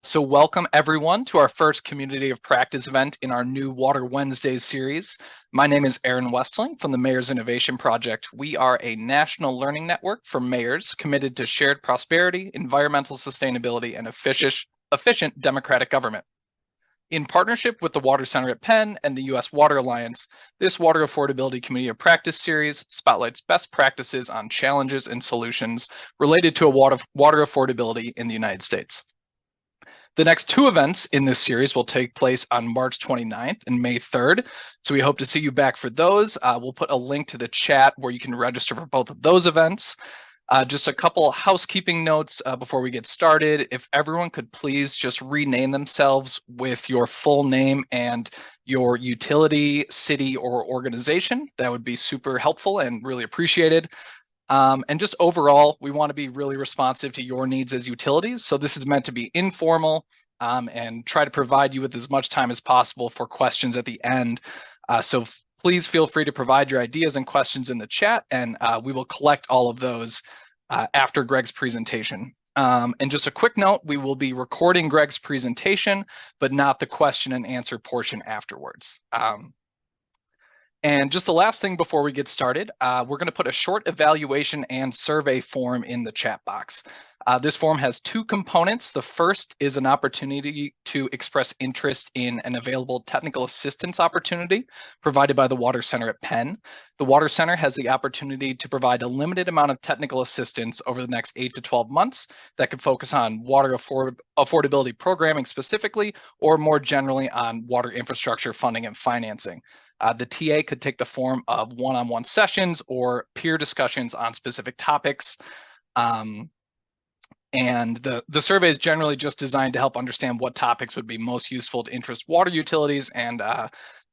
So welcome everyone to our first Community of Practice event in our new Water Wednesdays series. My name is Aaron Westling from the Mayor's Innovation Project. We are a national learning network for mayors committed to shared prosperity, environmental sustainability, and efficient democratic government. In partnership with the Water Center at Penn and the U.S. Water Alliance, this Water Affordability Community of Practice series spotlights best practices on challenges and solutions related to water affordability in the United States. The next two events in this series will take place on March 29th and May 3rd. So we hope to see you back for those. We'll put a link to the chat where you can register for both of those events. Just a couple housekeeping notes before we get started. If everyone could please just rename themselves with your full name and your utility, city, or organization, that would be super helpful and really appreciated. And just overall, we want to be really responsive to your needs as utilities. So this is meant to be informal and try to provide you with as much time as possible for questions at the end. So please feel free to provide your ideas and questions in the chat, and we will collect all of those after Greg's presentation. And just a quick note, we will be recording Greg's presentation, but not the question and answer portion afterwards. And just the last thing before we get started, we're going to put a short evaluation and survey form in the chat box. This form has two components. The first is an opportunity to express interest in an available technical assistance opportunity provided by the Water Center at Penn. The Water Center has the opportunity to provide a limited amount of technical assistance over the next 8 to 12 months that could focus on water affordability programming specifically, or more generally on water infrastructure funding and financing. The TA could take the form of one-on-one sessions or peer discussions on specific topics. And the survey is generally just designed to help understand what topics would be most useful to interest water utilities and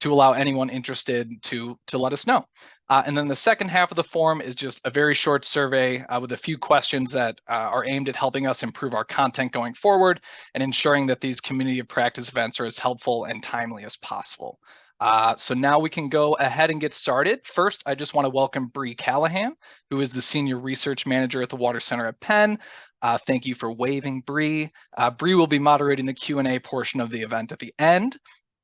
to allow anyone interested to let us know. And then the second half of the form is just a very short survey with a few questions that are aimed at helping us improve our content going forward and ensuring that these community of practice events are as helpful and timely as possible. So now we can go ahead and get started. First, I just want to welcome Bree Callahan, who is the Senior Research Manager at the Water Center at Penn. Thank you for waving, Bree. Bree will be moderating the Q&A portion of the event at the end.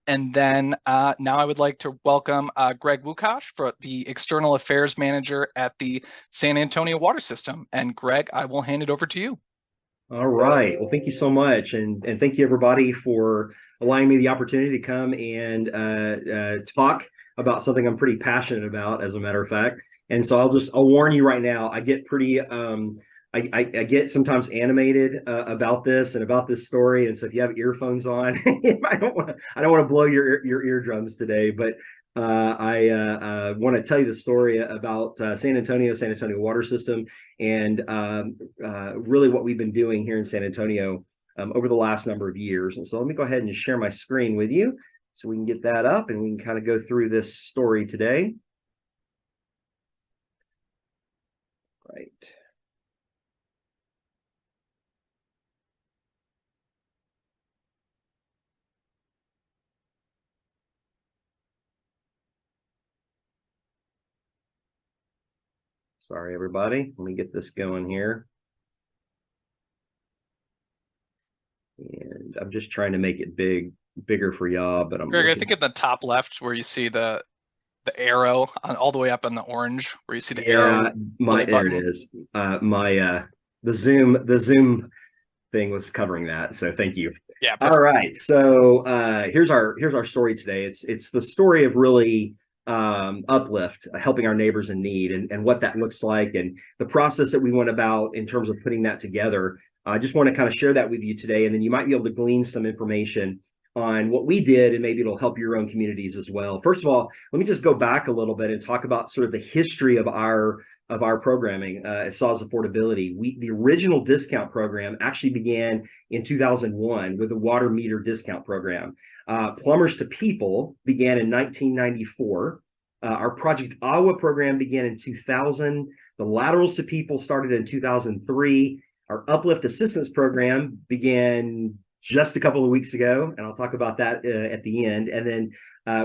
And then now I would like to welcome Greg Wukasch, for the External Affairs Manager at the San Antonio Water System. And Greg, I will hand it over to you. All right. Well, thank you so much. And thank you, everybody, for allowing me the opportunity to come and talk about something I'm pretty passionate about, as a matter of fact. And so I'll warn you right now, I get pretty, I get sometimes animated about this and about this story. And so if you have earphones on, I don't want to blow your eardrums today, but I want to tell you the story about San Antonio Water System, and really what we've been doing here in San Antonio over the last number of years. And so let me go ahead and share my screen with you so we can get that up and we can kind of go through this story today. Right. Sorry, everybody. Let me get this going here. And I'm just trying to make it bigger for y'all, but Greg, I think at the top left where you see the arrow all the way up on the orange, where you see the arrow. There it is. The Zoom thing was covering that, so thank you. Yeah. Perfect. All right. So here's our story today. It's the story of really uplift, helping our neighbors in need, and what that looks like, and the process that we went about in terms of putting that together. I just want to kind of share that with you today, and then you might be able to glean some information on what we did, and maybe it'll help your own communities as well. First of all, let me just go back a little bit and talk about sort of the history of our programming at SAWS Affordability. The original discount program actually began in 2001 with a water meter discount program. Plumbers to People began in 1994. Our Project Agua program began in 2000. The Laterals to People started in 2003. Our Uplift Assistance program began just a couple of weeks ago, and I'll talk about that at the end. And then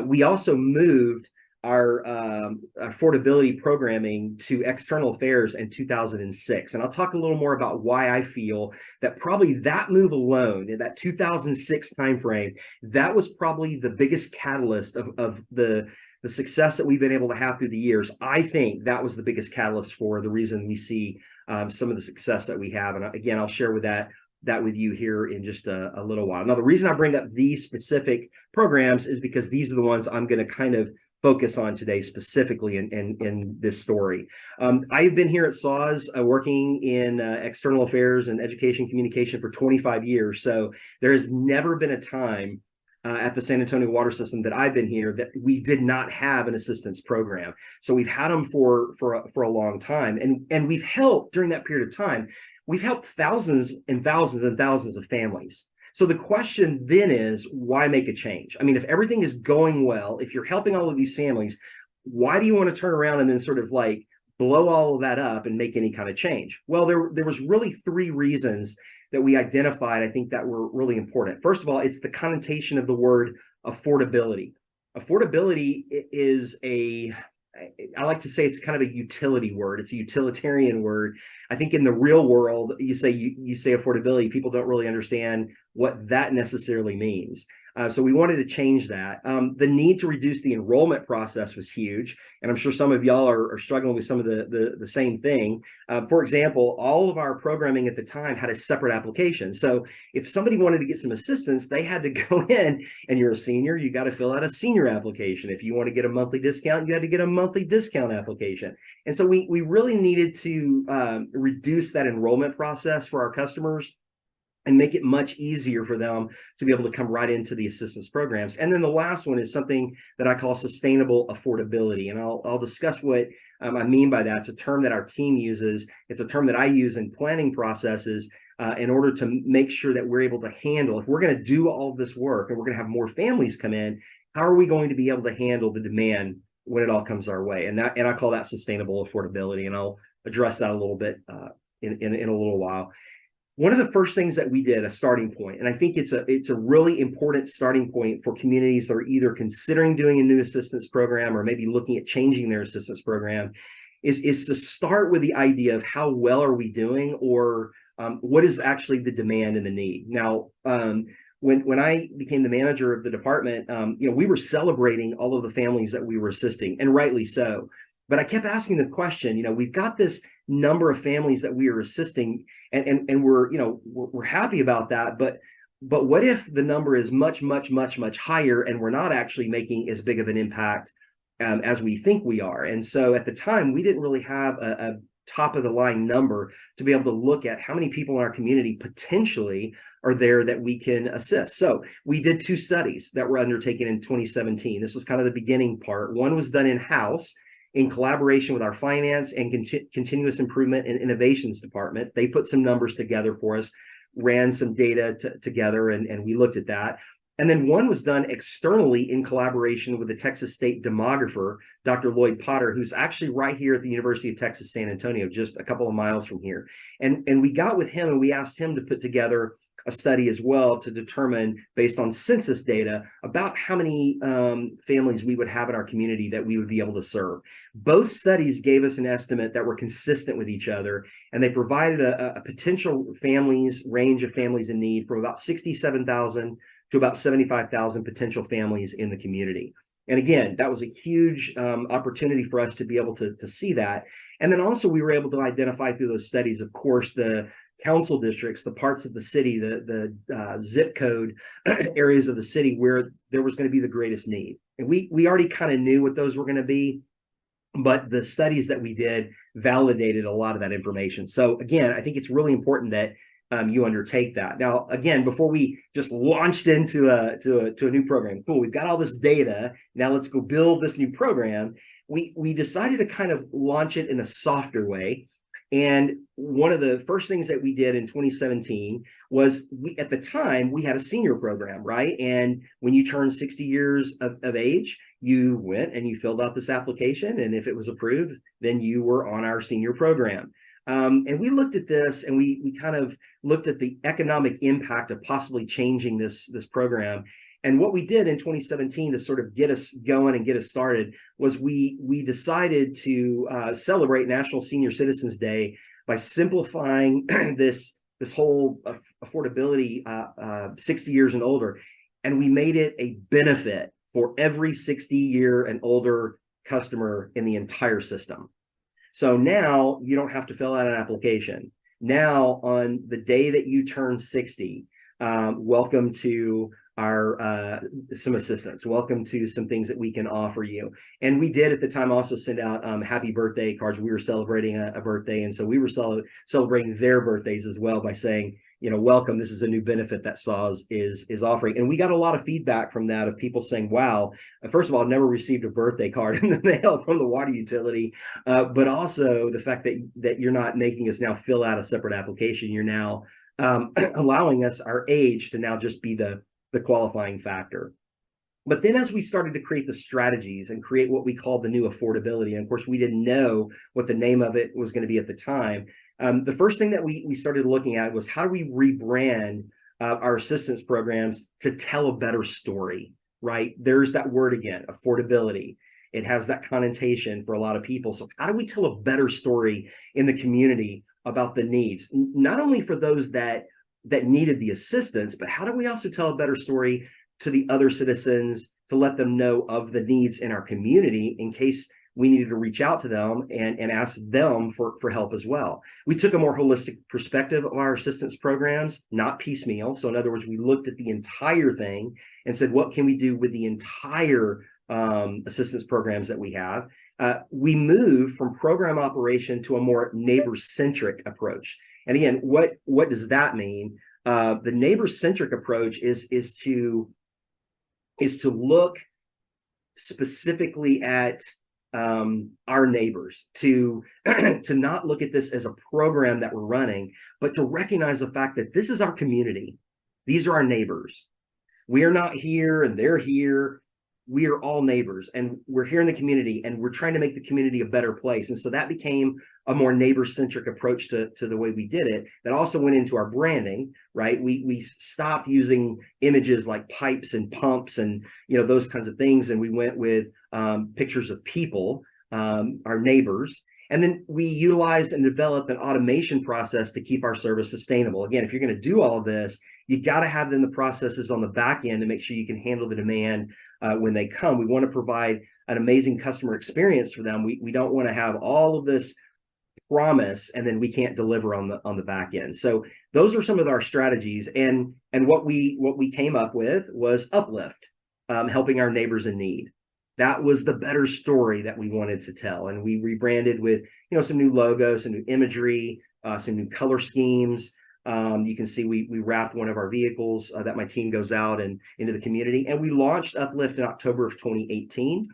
we also moved affordability programming to external affairs in 2006. And I'll talk a little more about why I feel that probably that move alone in that 2006 timeframe, that was probably the biggest catalyst of the success that we've been able to have through the years. I think that was the biggest catalyst for the reason we see some of the success that we have. And again, I'll share with that with you here in just a little while. Now, the reason I bring up these specific programs is because these are the ones I'm going to kind of focus on today specifically in this story. I've been here at SAWS working in external affairs and education communication for 25 years. So there has never been a time at the San Antonio Water System that I've been here that we did not have an assistance program. So we've had them for a long time, and we've helped during that period of time. We've helped thousands and thousands and thousands of families. So the question then is, why make a change? I mean, if everything is going well, if you're helping all of these families, why do you want to turn around and then sort of like blow all of that up and make any kind of change? Well, there was really three reasons that we identified, I think, that were really important. First of all, it's the connotation of the word affordability. Affordability is I like to say it's kind of a utility word. It's a utilitarian word. I think in the real world, you say affordability, people don't really understand what that necessarily means. So we wanted to change that. The need to reduce the enrollment process was huge, and I'm sure some of y'all are struggling with some of the same thing. For example, all of our programming at the time had a separate application. So if somebody wanted to get some assistance, they had to go in, and you're a senior, you got to fill out a senior application. If you want to get a monthly discount, you had to get a monthly discount application. And so we really needed to reduce that enrollment process for our customers and make it much easier for them to be able to come right into the assistance programs. And then the last one is something that I call sustainable affordability. And I'll discuss what I mean by that. It's a term that our team uses. It's a term that I use in planning processes in order to make sure that we're able to handle, if we're going to do all of this work and we're going to have more families come in, how are we going to be able to handle the demand when it all comes our way? And I call that sustainable affordability. And I'll address that a little bit in a little while. One of the first things that we did, a starting point, and I think it's a really important starting point for communities that are either considering doing a new assistance program or maybe looking at changing their assistance program, is to start with the idea of how well are we doing, or what is actually the demand and the need. Now, when I became the manager of the department, we were celebrating all of the families that we were assisting, and rightly so. But I kept asking the question, we've got this number of families that we are assisting, and we're happy about that. But what if the number is much, much, much, much higher, and we're not actually making as big of an impact as we think we are? And so at the time, we didn't really have a top of the line number to be able to look at how many people in our community potentially are there that we can assist. So we did two studies that were undertaken in 2017. This was kind of the beginning part. One was done in-house in collaboration with our finance and continuous improvement and innovations department. They put some numbers together for us, ran some data together, and we looked at that. And then one was done externally in collaboration with the Texas State demographer, Dr. Lloyd Potter, who's actually right here at the University of Texas, San Antonio, just a couple of miles from here. And we got with him and we asked him to put together a study as well to determine, based on census data, about how many families we would have in our community that we would be able to serve. Both studies gave us an estimate that were consistent with each other, and they provided a potential range of families in need from about 67,000 to about 75,000 potential families in the community. And again, that was a huge opportunity for us to be able to see that. And then also we were able to identify through those studies, of course, the council districts, the parts of the city, the zip code areas of the city where there was going to be the greatest need. And we already kind of knew what those were going to be, but the studies that we did validated a lot of that information. So again, I think it's really important that you undertake that. Now, again, before we just launched into a new program, cool, we've got all this data, now let's go build this new program. We decided to kind of launch it in a softer way. And one of the first things that we did in 2017 was, at the time, we had a senior program, right? And when you turned 60 years of age, you went and you filled out this application. And if it was approved, then you were on our senior program. And we looked at this, and we kind of looked at the economic impact of possibly changing this program. And what we did in 2017 to sort of get us going and get us started was we decided to celebrate National Senior Citizens Day by simplifying this whole affordability 60 years and older, and we made it a benefit for every 60-year and older customer in the entire system. So now you don't have to fill out an application. Now, on the day that you turn 60, welcome to our some assistance. Welcome to some things that we can offer you. And we did at the time also send out happy birthday cards. We were celebrating a birthday, and so we were celebrating their birthdays as well by saying, you know, welcome. This is a new benefit that SAWS is offering. And we got a lot of feedback from that, of people saying, wow, first of all, never received a birthday card in the mail from the water utility, but also the fact that you're not making us now fill out a separate application. You're now allowing us, our age, to now just be the qualifying factor. But then as we started to create the strategies and create what we called the new affordability, and of course we didn't know what the name of it was going to be at the time, the first thing that we started looking at was, how do we rebrand our assistance programs to tell a better story, right? There's that word again, affordability. It has that connotation for a lot of people. So how do we tell a better story in the community about the needs, not only for those that needed the assistance, but how do we also tell a better story to the other citizens, to let them know of the needs in our community in case we needed to reach out to them and ask them for help as well. We took a more holistic perspective of our assistance programs, not piecemeal. So in other words, we looked at the entire thing and said, what can we do with the entire assistance programs that we have? We moved from program operation to a more neighbor-centric approach. And again, what does that mean? The neighbor-centric approach is to look specifically at our neighbors, to not look at this as a program that we're running, but to recognize the fact that this is our community. These are our neighbors. We are not here and they're here. We are all neighbors, and we're here in the community, and we're trying to make the community a better place. And so that became a more neighbor-centric approach to the way we did it. That also went into our branding, right? We stopped using images like pipes and pumps and, you know, those kinds of things, and we went with pictures of people, our neighbors. And then we utilized and developed an automation process to keep our service sustainable. Again, if you're going to do all of this, you got to have then the processes on the back end to make sure you can handle the demand when they come. We want to provide an amazing customer experience for them. We don't want to have all of this promise and then we can't deliver on the back end. So those are some of our strategies, and what we came up with was Uplift, helping our neighbors in need. That was the better story that we wanted to tell, and we rebranded with, you know, some new logos, some new imagery, some new color schemes. You can see we wrapped one of our vehicles that my team goes out and into the community, and we launched Uplift in October of 2018.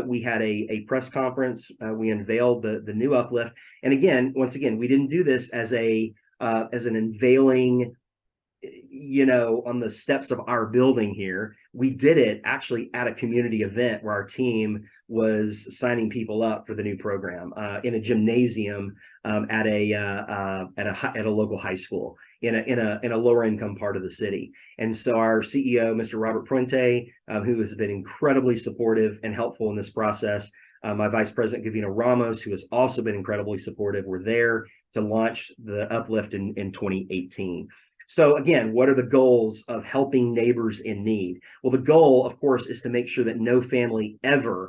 We had a press conference. We unveiled the new Uplift, and once again, we didn't do this as an unveiling, you know, on the steps of our building here. We did it actually at a community event where our team was signing people up for the new program in a gymnasium at a local high school in a lower income part of the city. And so our CEO, Mr. Robert Puente, who has been incredibly supportive and helpful in this process, my Vice President Gavina Ramos, who has also been incredibly supportive, were there to launch the Uplift in 2018. So again, what are the goals of helping neighbors in need? Well, the goal, of course, is to make sure that no family ever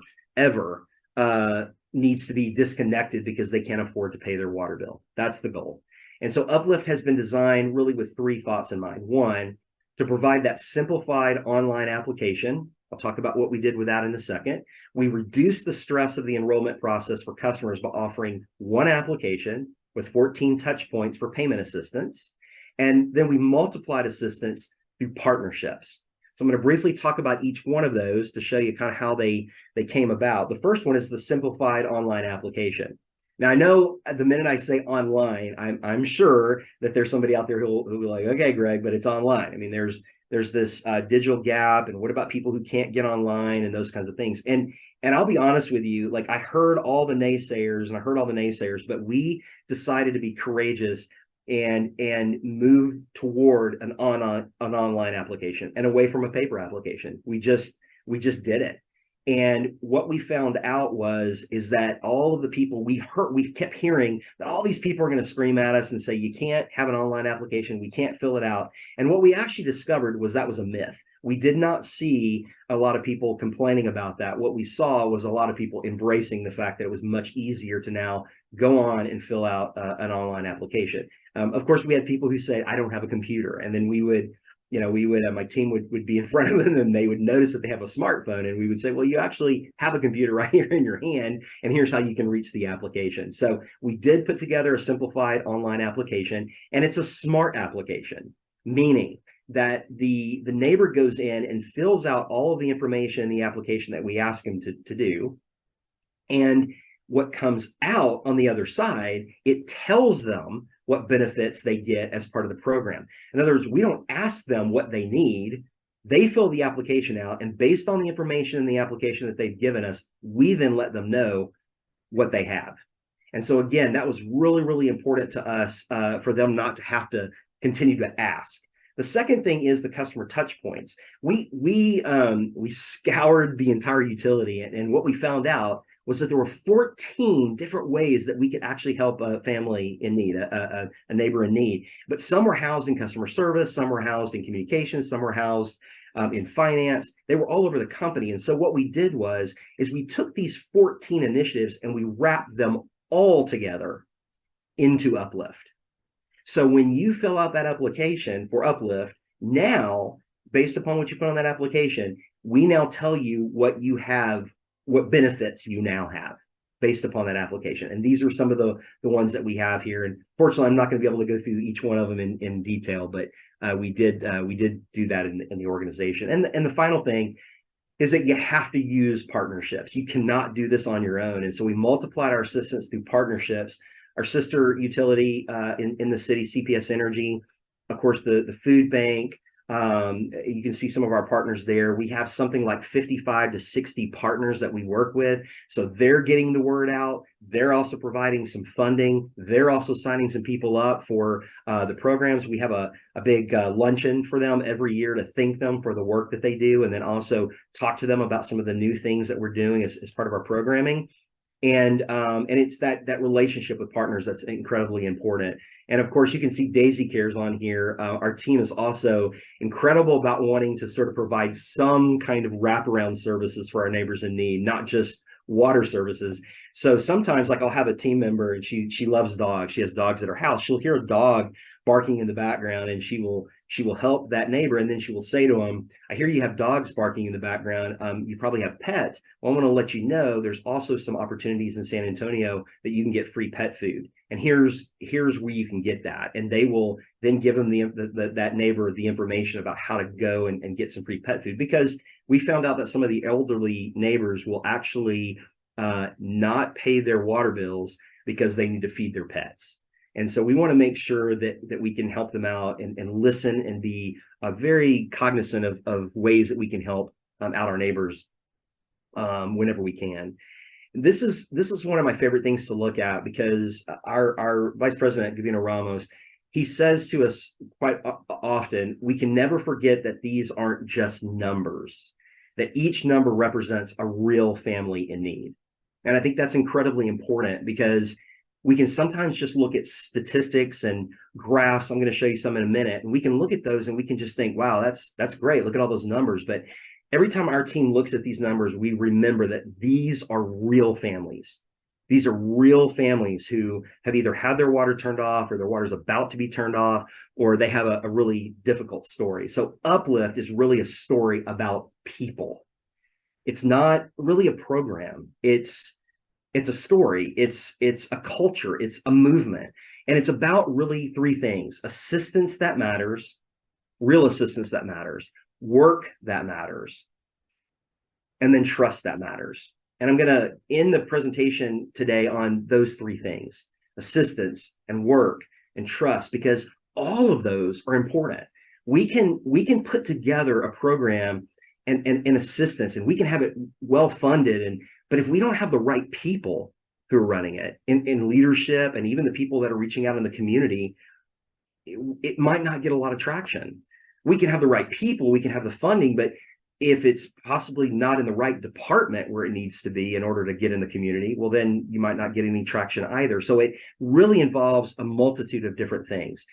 needs to be disconnected because they can't afford to pay their water bill. That's the goal. And so Uplift has been designed really with three thoughts in mind. One, to provide that simplified online application. I'll talk about what we did with that in a second. We reduced the stress of the enrollment process for customers by offering one application with 14 touch points for payment assistance. And then we multiplied assistance through partnerships. So I'm going to briefly talk about each one of those to show you kind of how they came about. The first one is the simplified online application. Now, I know the minute I say online, I'm sure that there's somebody out there who'll be like, okay, Greg, but it's online. I mean, there's this digital gap, and what about people who can't get online and those kinds of things? And I'll be honest with you, like I heard all the naysayers, but we decided to be courageous and move toward an online application and away from a paper application. We just did it. And what we found out is that all of the people we kept hearing that all these people are going to scream at us and say, you can't have an online application, we can't fill it out. And what we actually discovered was that was a myth. We did not see a lot of people complaining about that. What we saw was a lot of people embracing the fact that it was much easier to now go on and fill out an online application. Of course, we had people who say, I don't have a computer. And then my team would be in front of them and they would notice that they have a smartphone, and we would say, well, you actually have a computer right here in your hand, and here's how you can reach the application. So we did put together a simplified online application, and it's a smart application, meaning that the neighbor goes in and fills out all of the information in the application that we ask him to do. And what comes out on the other side, it tells them what benefits they get as part of the program. In other words, we don't ask them what they need. They fill the application out, and based on the information in the application that they've given us, we then let them know what they have. And so again, that was really, really important to us for them not to have to continue to ask. The second thing is the customer touch points. We scoured the entire utility, and what we found out was that there were 14 different ways that we could actually help a family in need, a neighbor in need. But some were housed in customer service, some were housed in communications, some were housed in finance. They were all over the company. And so what we did is we took these 14 initiatives and we wrapped them all together into Uplift. So when you fill out that application for Uplift, now, based upon what you put on that application, we now tell you what you have, what benefits you now have based upon that application. And these are some of the ones that we have here. And fortunately, I'm not going to be able to go through each one of them in detail, but we did do that in the organization. And the final thing is that you have to use partnerships. You cannot do this on your own. And so we multiplied our assistance through partnerships. Our sister utility in the city, CPS Energy, of course, the food bank. You can see some of our partners there. We have something like 55 to 60 partners that we work with. So they're getting the word out. They're also providing some funding. They're also signing some people up for the programs. We have a big luncheon for them every year to thank them for the work that they do, and then also talk to them about some of the new things that we're doing as part of our programming. And it's that relationship with partners that's incredibly important. And of course, you can see Daisy Cares on here. Our team is also incredible about wanting to sort of provide some kind of wraparound services for our neighbors in need, not just water services. So sometimes, like, I'll have a team member and she loves dogs. She has dogs at her house. She'll hear a dog barking in the background, and she will help that neighbor, and then she will say to him, I hear you have dogs barking in the background. You probably have pets. Well, I want to let you know there's also some opportunities in San Antonio that you can get free pet food. And here's where you can get that. And they will then give them that neighbor the information about how to go and get some free pet food, because we found out that some of the elderly neighbors will actually not pay their water bills because they need to feed their pets. And so we want to make sure that we can help them out and listen and be very cognizant of ways that we can help out our neighbors whenever we can. This is one of my favorite things to look at, because our Vice President, Gavino Ramos, he says to us quite often, we can never forget that these aren't just numbers, that each number represents a real family in need. And I think that's incredibly important, because we can sometimes just look at statistics and graphs. I'm going to show you some in a minute, and we can look at those and we can just think, wow, that's great. Look at all those numbers. But every time our team looks at these numbers, we remember that these are real families. These are real families who have either had their water turned off, or their water's about to be turned off, or they have a really difficult story. So Uplift is really a story about people. It's not really a program. It's a story. It's a culture. It's a movement. And it's about really three things: assistance that matters, real assistance that matters, work that matters, and then trust that matters. And I'm going to end the presentation today on those three things: assistance and work and trust, because all of those are important. We can put together a program and assistance, and we can have it well funded, but if we don't have the right people who are running it in leadership, and even the people that are reaching out in the community, it might not get a lot of traction. We can have the right people, we can have the funding, but if it's possibly not in the right department where it needs to be in order to get in the community, well, then you might not get any traction either. So it really involves a multitude of different things.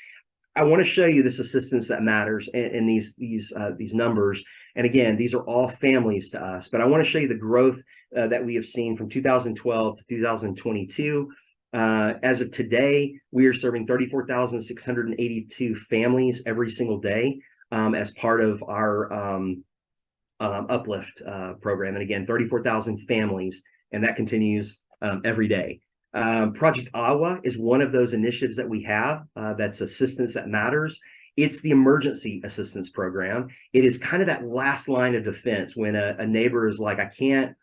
I want to show you this assistance that matters in these numbers. And again, these are all families to us, but I want to show you the growth that we have seen from 2012 to 2022. As of today, we are serving 34,682 families every single day as part of our Uplift program. And again, 34,000 families, and that continues every day. Project AWA is one of those initiatives that we have that's assistance that matters. It's the emergency assistance program. It is kind of that last line of defense when a neighbor is like, I can't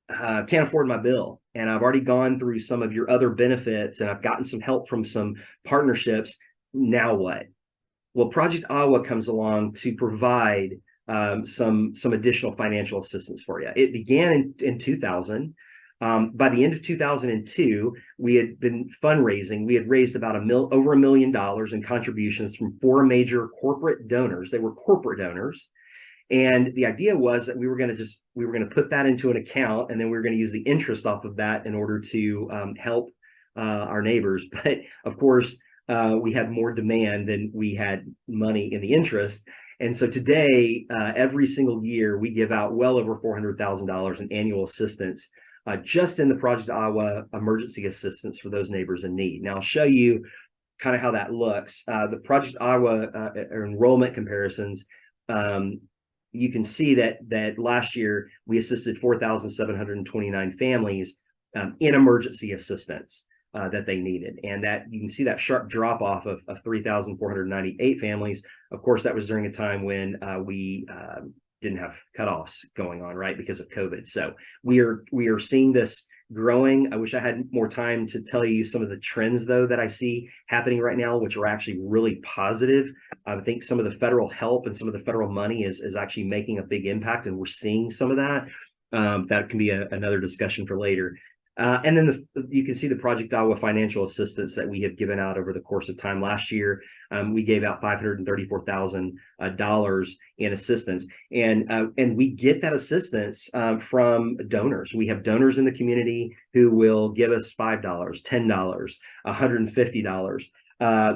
afford my bill, and I've already gone through some of your other benefits, and I've gotten some help from some partnerships. Now what? Well, Project AWA comes along to provide some additional financial assistance for you. It began in 2000. By the end of 2002, we had been fundraising. We had raised about over $1 million in contributions from 4 major corporate donors. They were corporate donors. And the idea was that we were going to put that into an account, and then we were going to use the interest off of that in order to help our neighbors. But of course, we had more demand than we had money in the interest. And so today, every single year, we give out well over $400,000 in annual assistance just in the Project AWA emergency assistance for those neighbors in need. Now, I'll show you kind of how that looks. The Project AWA enrollment comparisons, you can see that last year we assisted 4,729 families in emergency assistance that they needed. And that you can see that sharp drop off of 3,498 families. Of course, that was during a time when we didn't have cutoffs going on, right, because of COVID. So we are seeing this growing. I wish I had more time to tell you some of the trends, though, that I see happening right now, which are actually really positive. I think some of the federal help and some of the federal money is actually making a big impact, and we're seeing some of that. That can be another discussion for later. And then you can see the Project AWA financial assistance that we have given out over the course of time. Last year, we gave out $534,000 in assistance, and we get that assistance from donors. We have donors in the community who will give us $5, $10, $150.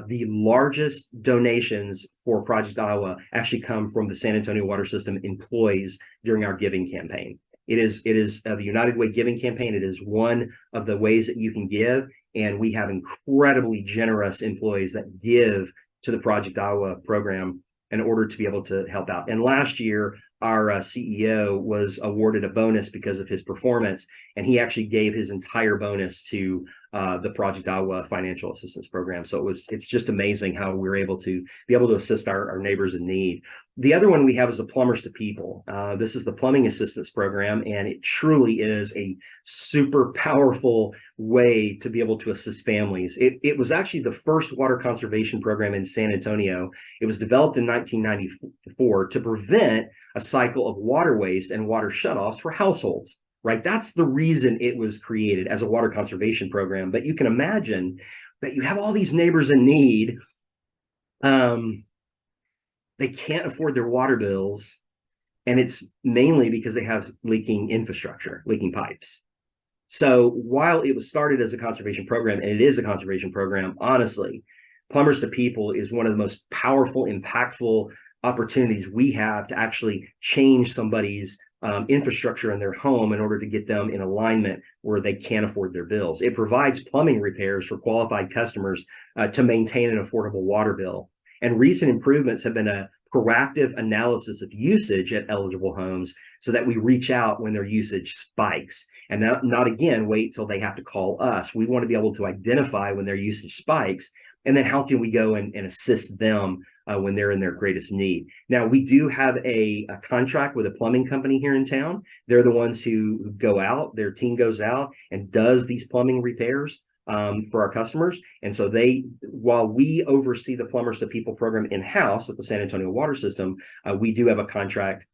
The largest donations for Project AWA actually come from the San Antonio Water System employees during our giving campaign. It is the United Way giving campaign. It is one of the ways that you can give, and we have incredibly generous employees that give to the Project AWA program in order to be able to help out. And last year, our CEO was awarded a bonus because of his performance, and he actually gave his entire bonus to the Project AWA financial assistance program. So it's just amazing how we're able to assist our neighbors in need. The other one we have is the Plumbers to People. This is the plumbing assistance program, and it truly is a super powerful way to be able to assist families. It was actually the first water conservation program in San Antonio. It was developed in 1994 to prevent a cycle of water waste and water shutoffs for households, right? That's the reason it was created as a water conservation program. But you can imagine that you have all these neighbors in need. They can't afford their water bills, and it's mainly because they have leaking infrastructure, leaking pipes. So while it was started as a conservation program, and it is a conservation program, honestly, Plumbers to People is one of the most powerful, impactful opportunities we have to actually change somebody's infrastructure in their home in order to get them in alignment where they can't afford their bills. It provides plumbing repairs for qualified customers to maintain an affordable water bill. And recent improvements have been a proactive analysis of usage at eligible homes so that we reach out when their usage spikes and not again wait till they have to call us. We want to be able to identify when their usage spikes, and then how can we go and assist them when they're in their greatest need. Now, we do have a contract with a plumbing company here in town. They're the ones who go out, their team goes out and does these plumbing repairs for our customers. And so while we oversee the Plumbers to People program in-house at the San Antonio Water System, we do have a contract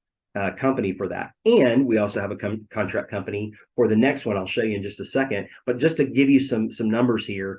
company for that. And we also have a contract company for the next one. I'll show you in just a second. But just to give you some numbers here,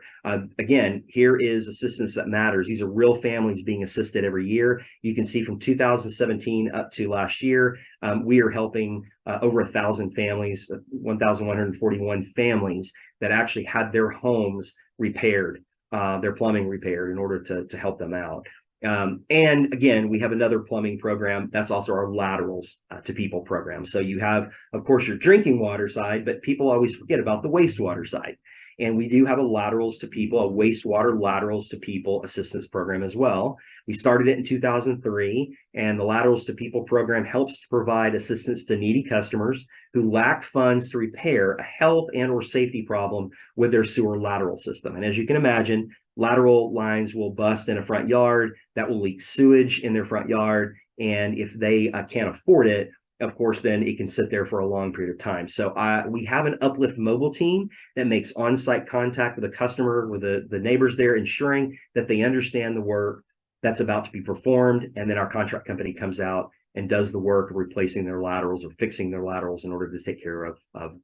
again, here is Assistance That Matters. These are real families being assisted every year. You can see from 2017 up to last year, we are helping over 1,000 families, 1,141 families that actually had their homes repaired, their plumbing repaired in order to help them out. And again, we have another plumbing program. That's also our laterals to people program. So you have, of course, your drinking water side, but people always forget about the wastewater side. And we do have a laterals to people, a wastewater laterals to people assistance program as well. We started it in 2003, and the laterals to people program helps to provide assistance to needy customers who lack funds to repair a health and or safety problem with their sewer lateral system. And as you can imagine, lateral lines will bust in a front yard, that will leak sewage in their front yard. And if they can't afford it, of course, then it can sit there for a long period of time. So we have an Uplift mobile team that makes on-site contact with the customer, with the neighbors there, ensuring that they understand the work that's about to be performed. And then our contract company comes out and does the work of replacing their laterals or fixing their laterals in order to take care of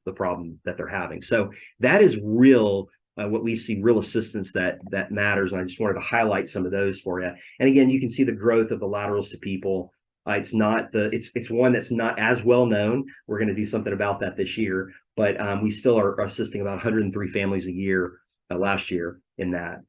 the problem that they're having. So that is real. What we see, real assistance that matters. And I just wanted to highlight some of those for you. And again, you can see the growth of the laterals to people. It's one that's not as well known. We're going to do something about that this year, but we still are assisting about 103 families a year last year in that.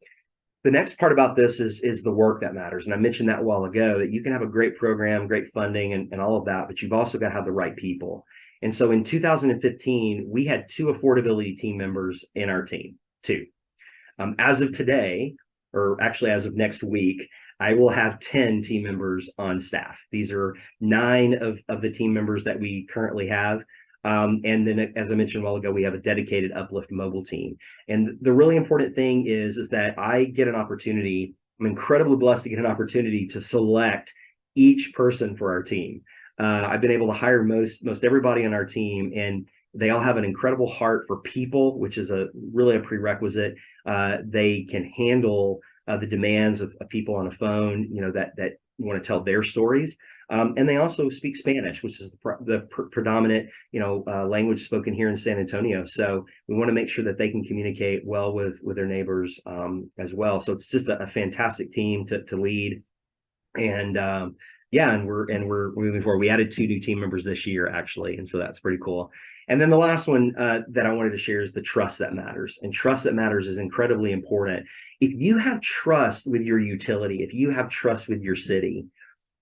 The next part about this is the work that matters. And I mentioned that a while ago, that you can have a great program, great funding, and all of that, but you've also got to have the right people. And so in 2015, we had 2 affordability team members in our team. 2. As of today, or actually as of next week, I will have 10 team members on staff. These are 9 of the team members that we currently have. And then, as I mentioned a while ago, we have a dedicated Uplift mobile team. And the really important thing is that I get an opportunity. I'm incredibly blessed to get an opportunity to select each person for our team. I've been able to hire most everybody on our team, and they all have an incredible heart for people, which is really a prerequisite. They can handle the demands of people on a phone, that want to tell their stories. And they also speak Spanish, which is the predominant, language spoken here in San Antonio. So we want to make sure that they can communicate well with their neighbors as well. So it's just a fantastic team to lead. And and we're moving forward. We added 2 new team members this year, actually, and so that's pretty cool. And then the last one that I wanted to share is the trust that matters. And trust that matters is incredibly important. If you have trust with your utility, if you have trust with your city,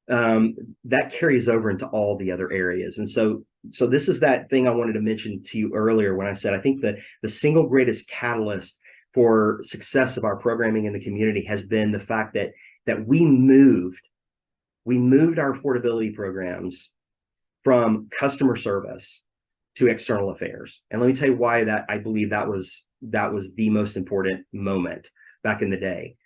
that carries over into all the other areas. And so this is that thing I wanted to mention to you earlier when I said I think that the single greatest catalyst for success of our programming in the community has been the fact that we moved our affordability programs from customer service to external affairs. And let me tell you why that I believe that was the most important moment back in the day.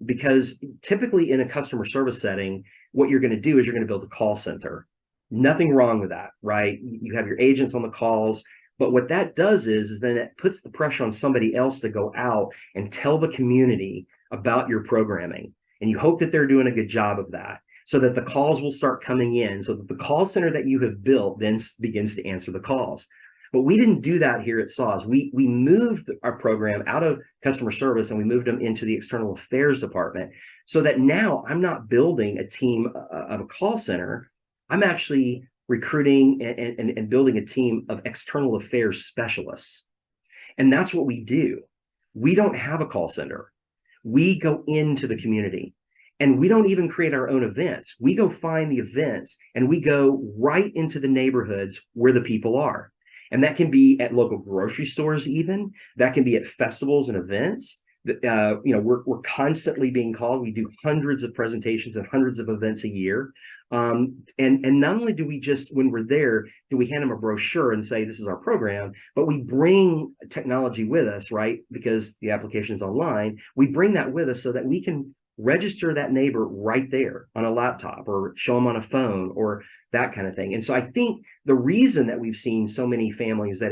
Because typically in a customer service setting, what you're going to do is you're going to build a call center. Nothing wrong with that, right? You have your agents on the calls, but what that does is then it puts the pressure on somebody else to go out and tell the community about your programming. And you hope that they're doing a good job of that, so that the calls will start coming in, so that the call center that you have built then begins to answer the calls. But we didn't do that here at SAWS. We moved our program out of customer service and we moved them into the external affairs department, so that now I'm not building a team of a call center. I'm actually recruiting and building a team of external affairs specialists. And that's what we do. We don't have a call center. We go into the community. And we don't even create our own events. We go find the events and we go right into the neighborhoods where the people are. And that can be at local grocery stores, even. That can be at festivals and events. We're constantly being called. We do hundreds of presentations and hundreds of events a year. And not only do we just, when we're there, do we hand them a brochure and say, this is our program, but we bring technology with us, right? Because the application is online. We bring that with us so that we can register that neighbor right there on a laptop or show them on a phone or that kind of thing. And so I think the reason that we've seen so many families that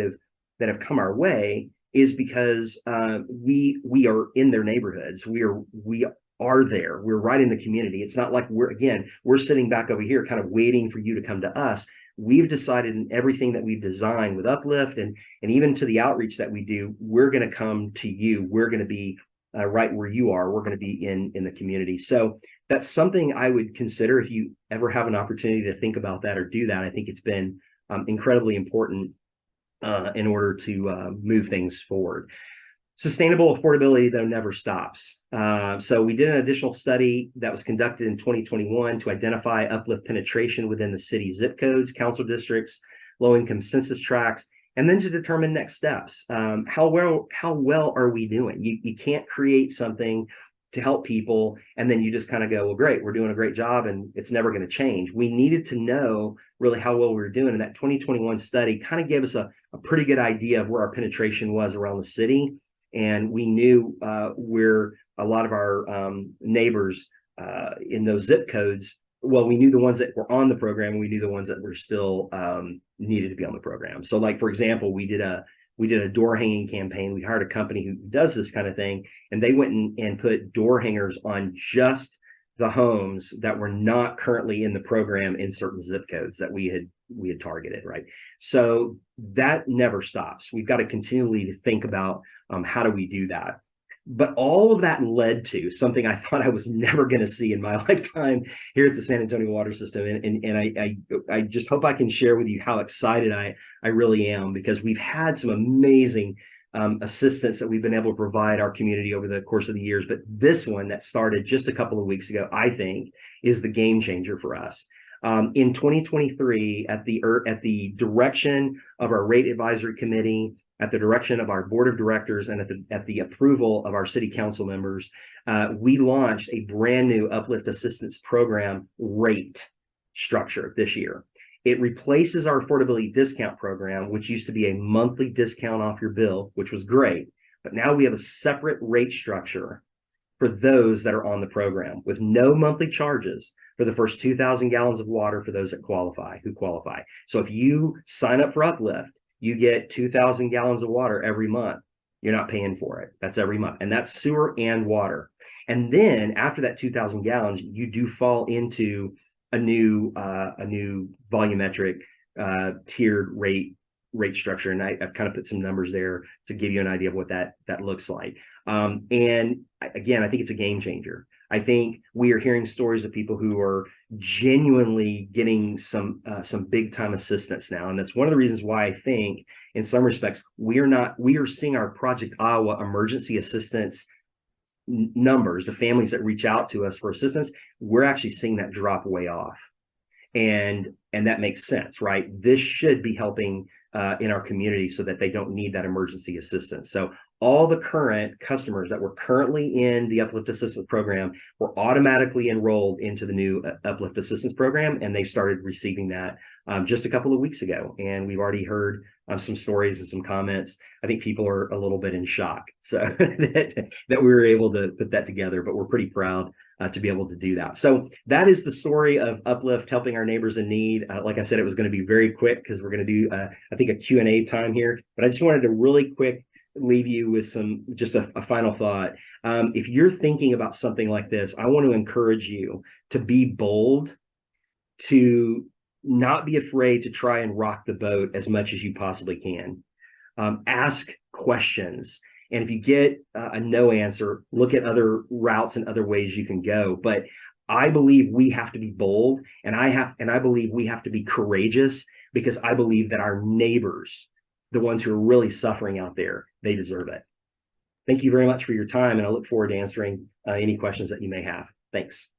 have come our way is because we are in their neighborhoods. We are there. We're right in the community. It's not like we're sitting back over here kind of waiting for you to come to us. We've decided in everything that we've designed with Uplift and even to the outreach that we do, we're going to come to you. We're going to be right where you are. We're going to be in the community. So that's something I would consider if you ever have an opportunity to think about that or do that. I think it's been incredibly important in order to move things forward. Sustainable affordability, though, never stops. So we did an additional study that was conducted in 2021 to identify uplift penetration within the city zip codes, council districts, low-income census tracts, and then to determine next steps. How well are we doing? You can't create something to help people and then you just kind of go, well, great, we're doing a great job and it's never going to change. We needed to know really how well we were doing. And that 2021 study kind of gave us a pretty good idea of where our penetration was around the city. And we knew where a lot of our neighbors in those zip codes, well, we knew the ones that were on the program, and we knew the ones that were still needed to be on the program. So like, for example, we did a door hanging campaign. We hired a company who does this kind of thing, and they went and put door hangers on just the homes that were not currently in the program in certain zip codes that we had targeted, right? So that never stops. We've got to continually think about how do we do that. But all of that led to something I thought I was never going to see in my lifetime here at the San Antonio Water System. And I just hope I can share with you how excited I really am, because we've had some amazing assistance that we've been able to provide our community over the course of the years. But this one that started just a couple of weeks ago, I think, is the game changer for us. In 2023, at the direction of our rate advisory committee, at the direction of our board of directors, and at the approval of our city council members, we launched a brand new uplift assistance program rate structure this year. It replaces our affordability discount program, which used to be a monthly discount off your bill, which was great. But now we have a separate rate structure for those that are on the program with no monthly charges for the first 2,000 gallons of water for those that qualify. So if you sign up for Uplift, you get 2,000 gallons of water every month. You're not paying for it. That's every month. And that's sewer and water. And then after that 2,000 gallons, you do fall into a new volumetric tiered rate structure. And I've kind of put some numbers there to give you an idea of what that looks like. And again, I think it's a game changer. I think we are hearing stories of people who are genuinely getting some big time assistance now. And that's one of the reasons why I think in some respects, we are seeing our Project Iowa emergency assistance numbers, the families that reach out to us for assistance, we're actually seeing that drop way off. And that makes sense, right? This should be helping in our community so that they don't need that emergency assistance. So all the current customers that were currently in the Uplift Assistance Program were automatically enrolled into the new Uplift Assistance Program, and they started receiving that just a couple of weeks ago. And we've already heard some stories and some comments. I think people are a little bit in shock so that we were able to put that together, but we're pretty proud to be able to do that. So that is the story of Uplift helping our neighbors in need. Like I said, it was going to be very quick because we're going to do, I think, a Q&A time here, but I just wanted to really quick leave you with just a final thought. If you're thinking about something like this, I want to encourage you to be bold, to not be afraid to try and rock the boat as much as you possibly can. Ask questions. And if you get a no answer, look at other routes and other ways you can go. But I believe we have to be bold, and I believe we have to be courageous, because I believe that our neighbors, the ones who are really suffering out there, they deserve it. Thank you very much for your time, and I look forward to answering any questions that you may have. Thanks.